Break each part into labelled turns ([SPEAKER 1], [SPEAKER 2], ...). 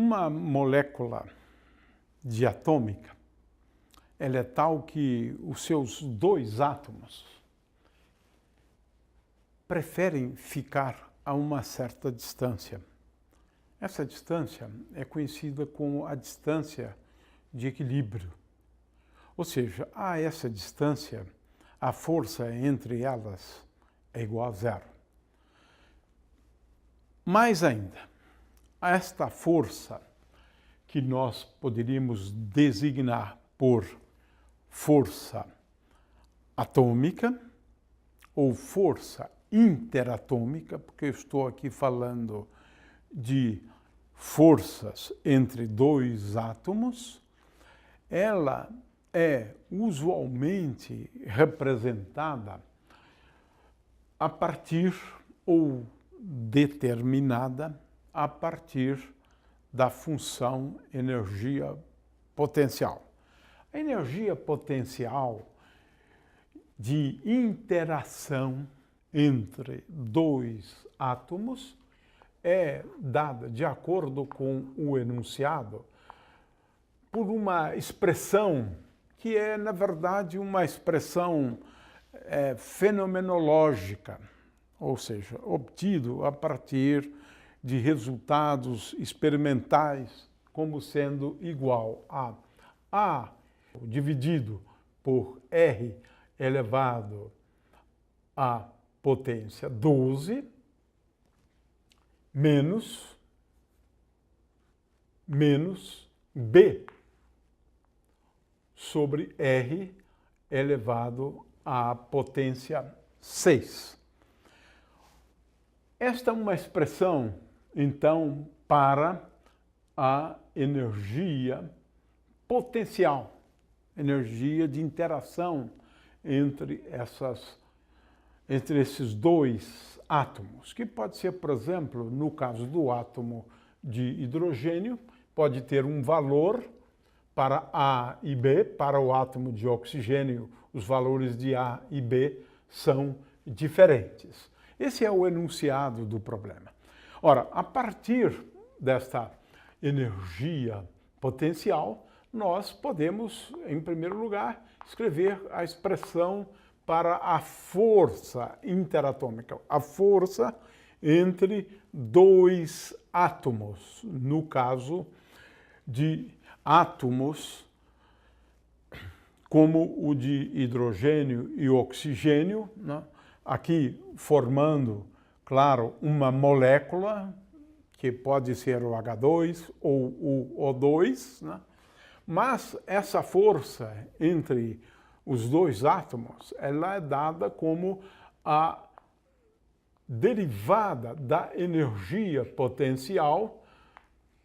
[SPEAKER 1] Uma molécula diatômica, ela é tal que os seus dois átomos preferem ficar a uma certa distância. Essa distância é conhecida como a distância de equilíbrio. Ou seja, a essa distância, a força entre elas é igual a zero. Mais ainda, esta força que nós poderíamos designar por força atômica ou força interatômica, porque eu estou aqui falando de forças entre dois átomos, ela é usualmente representada a partir ou determinada a partir da função energia potencial. A energia potencial de interação entre dois átomos é dada, de acordo com o enunciado, por uma expressão que é, na verdade, uma expressão fenomenológica, ou seja, obtido a partir de resultados experimentais como sendo igual a A dividido por R elevado à potência 12 menos B sobre R elevado à potência 6. Esta é uma expressão, então, para a energia potencial, energia de interação entre esses dois átomos, que pode ser, por exemplo, no caso do átomo de hidrogênio, pode ter um valor para A e B, para o átomo de oxigênio, os valores de A e B são diferentes. Esse é o enunciado do problema. Ora, a partir desta energia potencial, nós podemos, em primeiro lugar, escrever a expressão para a força interatômica, a força entre dois átomos, no caso de átomos como o de hidrogênio e oxigênio, né? Aqui formando, claro, uma molécula, que pode ser o H2 ou o O2, né? Mas essa força entre os dois átomos, ela é dada como a derivada da energia potencial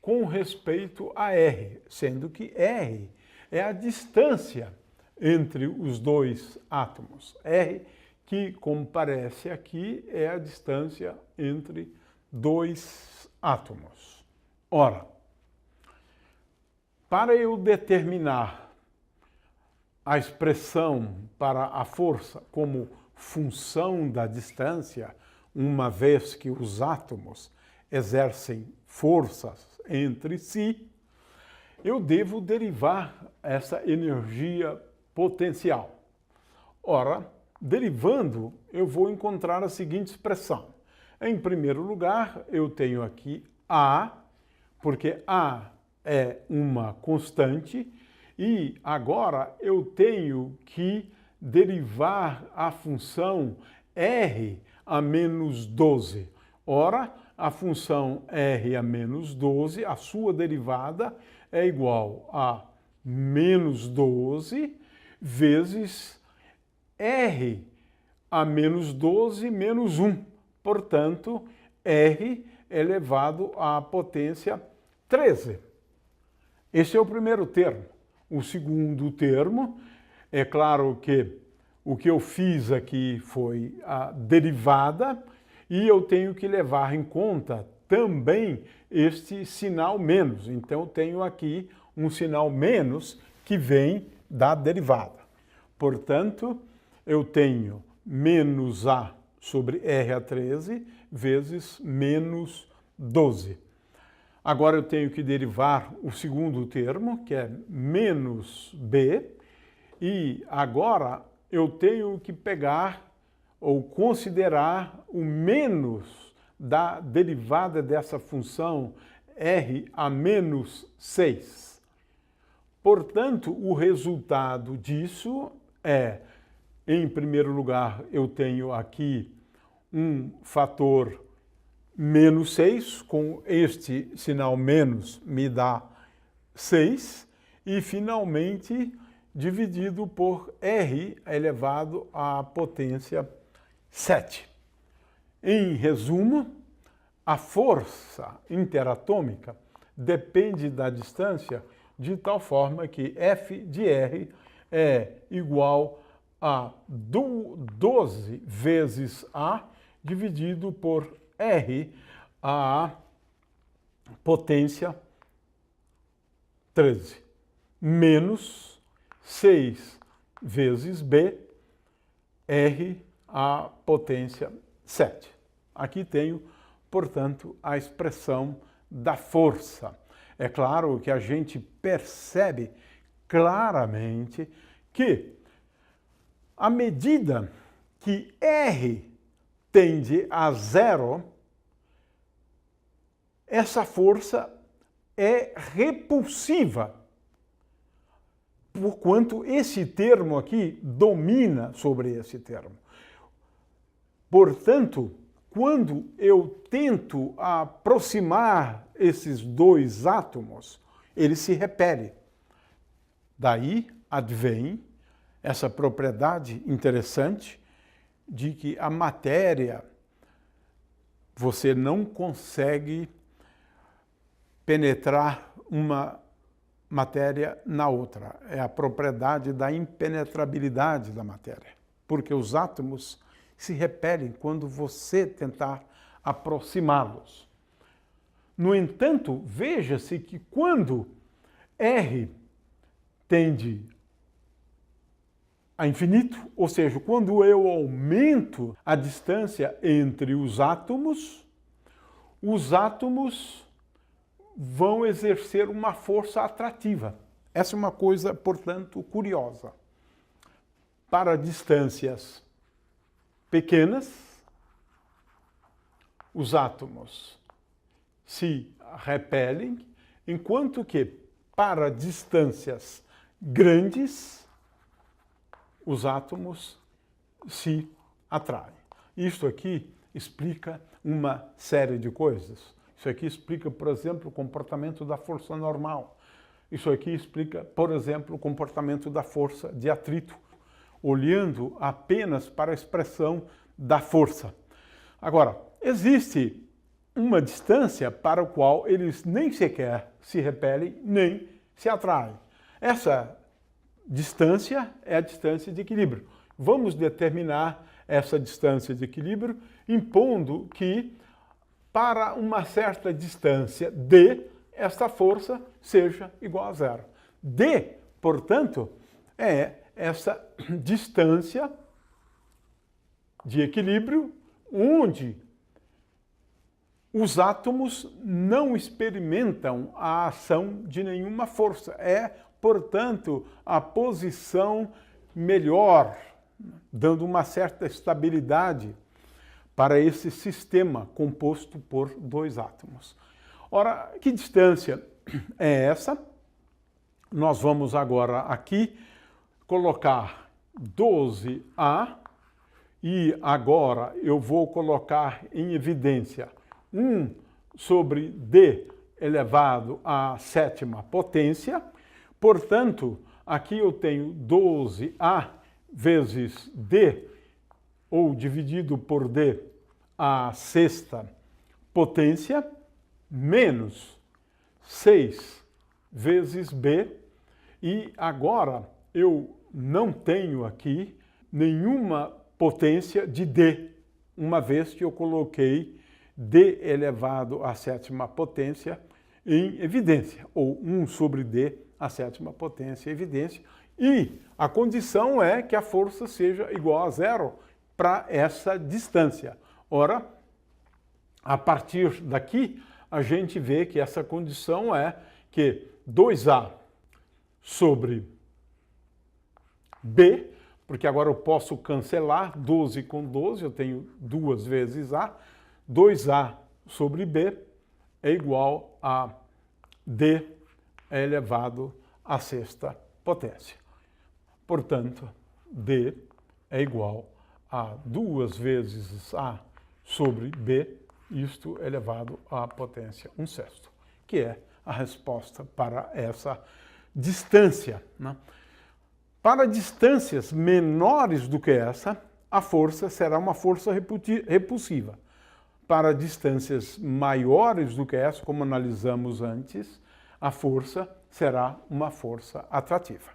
[SPEAKER 1] com respeito a R, sendo que R é a distância entre os dois átomos. R, que, como parece aqui, é a distância entre dois átomos. Ora, para eu determinar a expressão para a força como função da distância, uma vez que os átomos exercem forças entre si, eu devo derivar essa energia potencial. Ora, derivando, eu vou encontrar a seguinte expressão. Em primeiro lugar, eu tenho aqui A, porque A é uma constante, e agora eu tenho que derivar a função R a menos 12. Ora, a função R a menos 12, a sua derivada é igual a menos 12 vezes R a menos 12 menos 1. Portanto, R elevado à potência 13. Esse é o primeiro termo. O segundo termo, é claro que o que eu fiz aqui foi a derivada e eu tenho que levar em conta também este sinal menos. Então, eu tenho aqui um sinal menos que vem da derivada. Portanto, eu tenho menos A sobre R a 13 vezes menos 12. Agora eu tenho que derivar o segundo termo, que é menos b, e agora eu tenho que pegar ou considerar o menos da derivada dessa função r a menos 6. Portanto, o resultado disso é, em primeiro lugar, eu tenho aqui um fator menos 6, com este sinal menos me dá 6, e finalmente dividido por r elevado à potência 7. Em resumo, a força interatômica depende da distância de tal forma que F de R é igual a 12 vezes A dividido por R a potência 13, menos 6 vezes B, R a potência 7. Aqui tenho, portanto, a expressão da força. É claro que a gente percebe claramente que, à medida que R tende a zero, essa força é repulsiva, porquanto esse termo aqui domina sobre esse termo. Portanto, quando eu tento aproximar esses dois átomos, eles se repelem. Daí advém essa propriedade interessante de que a matéria, você não consegue penetrar uma matéria na outra. É a propriedade da impenetrabilidade da matéria, porque os átomos se repelem quando você tentar aproximá-los. No entanto, veja-se que quando R tende a infinito, ou seja, quando eu aumento a distância entre os átomos vão exercer uma força atrativa. Essa é uma coisa, portanto, curiosa. Para distâncias pequenas, os átomos se repelem, enquanto que para distâncias grandes, os átomos se atraem. Isto aqui explica uma série de coisas. Isso aqui explica, por exemplo, o comportamento da força normal. Isso aqui explica, por exemplo, o comportamento da força de atrito, olhando apenas para a expressão da força. Agora, existe uma distância para a qual eles nem sequer se repelem, nem se atraem. Essa distância é a distância de equilíbrio. Vamos determinar essa distância de equilíbrio impondo que, para uma certa distância d, esta força seja igual a zero. D, portanto, é essa distância de equilíbrio onde os átomos não experimentam a ação de nenhuma força. É, portanto, a posição melhor, dando uma certa estabilidade para esse sistema composto por dois átomos. Ora, que distância é essa? Nós vamos agora aqui colocar 12A e agora eu vou colocar em evidência 1 sobre D elevado à sétima potência. Portanto, aqui eu tenho 12A vezes D, ou dividido por D à sexta potência, menos 6 vezes B. E agora eu não tenho aqui nenhuma potência de D, uma vez que eu coloquei D elevado à sétima potência em evidência, ou 1 sobre D à sétima potência em evidência. E a condição é que a força seja igual a zero para essa distância. Ora, a partir daqui, a gente vê que essa condição é que 2A sobre B, porque agora eu posso cancelar 12 com 12, eu tenho 2 vezes A, 2A sobre B é igual a D elevado à sexta potência. Portanto, D é igual a 2 vezes A sobre B, isto elevado à potência 1/6, que é a resposta para essa distância, né? Para distâncias menores do que essa, a força será uma força repulsiva. Para distâncias maiores do que essa, como analisamos antes, a força será uma força atrativa.